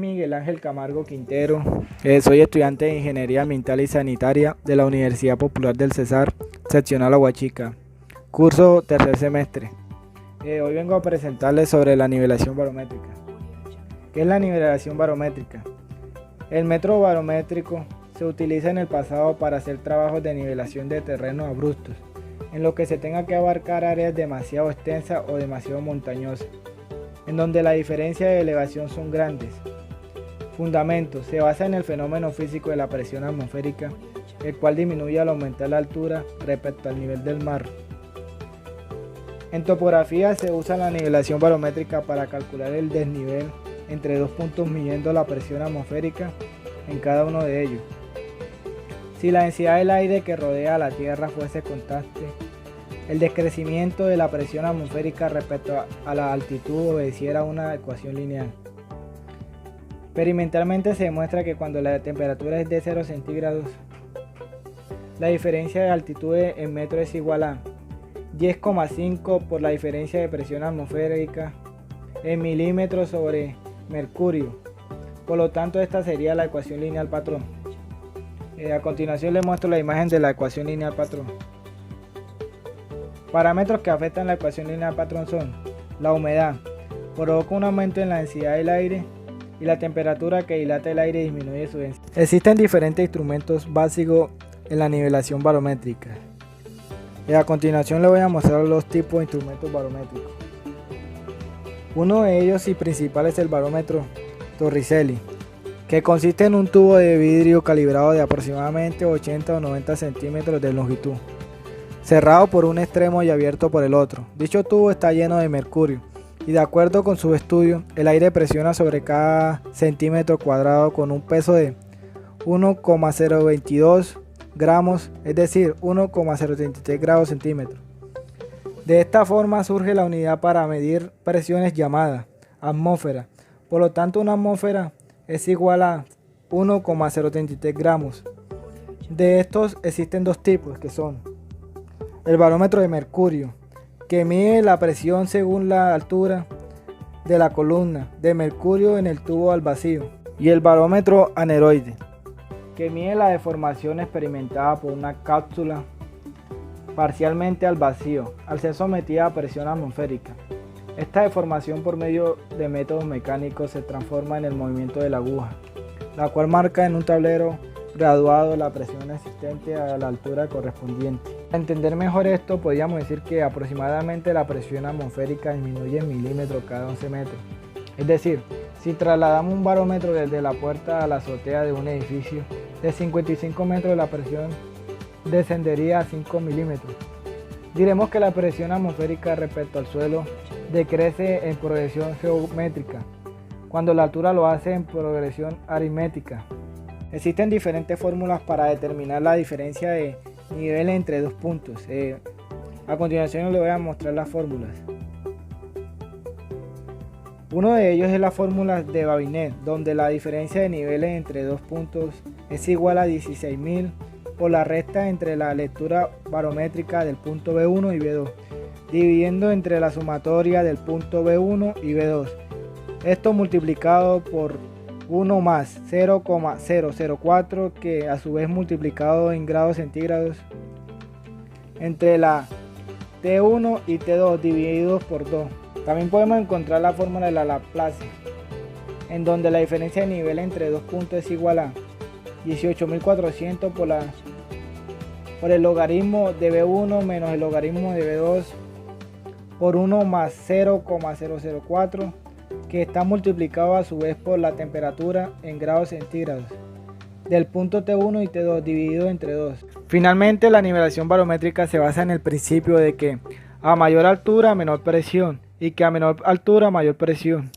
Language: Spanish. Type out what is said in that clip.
Miguel Ángel Camargo Quintero, soy estudiante de Ingeniería Ambiental y Sanitaria de la Universidad Popular del Cesar, seccional Aguachica, curso tercer semestre. Hoy vengo a presentarles sobre la nivelación barométrica. ¿Qué es la nivelación barométrica? El metro barométrico se utiliza en el pasado para hacer trabajos de nivelación de terrenos abruptos, en los que se tenga que abarcar áreas demasiado extensas o demasiado montañosas, en donde la diferencia de elevación son grandes. Fundamento: se basa en el fenómeno físico de la presión atmosférica, el cual disminuye al aumentar la altura respecto al nivel del mar. En topografía se usa la nivelación barométrica para calcular el desnivel entre dos puntos midiendo la presión atmosférica en cada uno de ellos. Si la densidad del aire que rodea a la Tierra fuese constante, el decrecimiento de la presión atmosférica respecto a la altitud obedeciera a una ecuación lineal. Experimentalmente se demuestra que cuando la temperatura es de 0 centígrados, la diferencia de altitud en metros es igual a 10,5 por la diferencia de presión atmosférica en milímetros sobre mercurio. Por lo tanto, esta sería la ecuación lineal patrón. A continuación les muestro la imagen de la ecuación lineal patrón. Parámetros que afectan la ecuación lineal patrón son: la humedad, provoca un aumento en la densidad del aire, y la temperatura, que dilata el aire y disminuye su densidad. Existen diferentes instrumentos básicos en la nivelación barométrica. A continuación les voy a mostrar los tipos de instrumentos barométricos. Uno de ellos y principal es el barómetro Torricelli, que consiste en un tubo de vidrio calibrado de aproximadamente 80 o 90 centímetros de longitud, cerrado por un extremo y abierto por el otro. Dicho tubo está lleno de mercurio y, de acuerdo con su estudio, el aire presiona sobre cada centímetro cuadrado con un peso de 1,022 gramos, es decir, 1,033 grados centímetros. De esta forma surge la unidad para medir presiones llamada atmósfera. Por lo tanto, una atmósfera es igual a 1,033 gramos. De estos existen dos tipos, que son el barómetro de mercurio, que mide la presión según la altura de la columna de mercurio en el tubo al vacío, y el barómetro aneroide, que mide la deformación experimentada por una cápsula parcialmente al vacío al ser sometida a presión atmosférica. Esta deformación, por medio de métodos mecánicos, se transforma en el movimiento de la aguja, la cual marca en un tablero graduado la presión existente a la altura correspondiente. Para entender mejor esto, podríamos decir que aproximadamente la presión atmosférica disminuye en milímetros cada 11 metros. Es decir, si trasladamos un barómetro desde la puerta a la azotea de un edificio de 55 metros, la presión descendería a 5 milímetros. Diremos que la presión atmosférica respecto al suelo decrece en progresión geométrica, cuando la altura lo hace en progresión aritmética. Existen diferentes fórmulas para determinar la diferencia de nivel entre dos puntos. A continuación les voy a mostrar las fórmulas. Uno de ellos es la fórmula de Babinet, donde la diferencia de niveles entre dos puntos es igual a 16.000 por la resta entre la lectura barométrica del punto B1 y B2, dividiendo entre la sumatoria del punto B1 y B2. Esto multiplicado por 1 más 0,004, que a su vez multiplicado en grados centígrados, entre la T1 y T2 divididos por 2. También podemos encontrar la fórmula de la Laplace, en donde la diferencia de nivel entre dos puntos es igual a 18.400 por el logaritmo de B1 menos el logaritmo de B2 por 1 más 0,004, que está multiplicado a su vez por la temperatura en grados centígrados del punto T1 y T2 dividido entre 2. Finalmente, la nivelación barométrica se basa en el principio de que a mayor altura menor presión y que a menor altura mayor presión.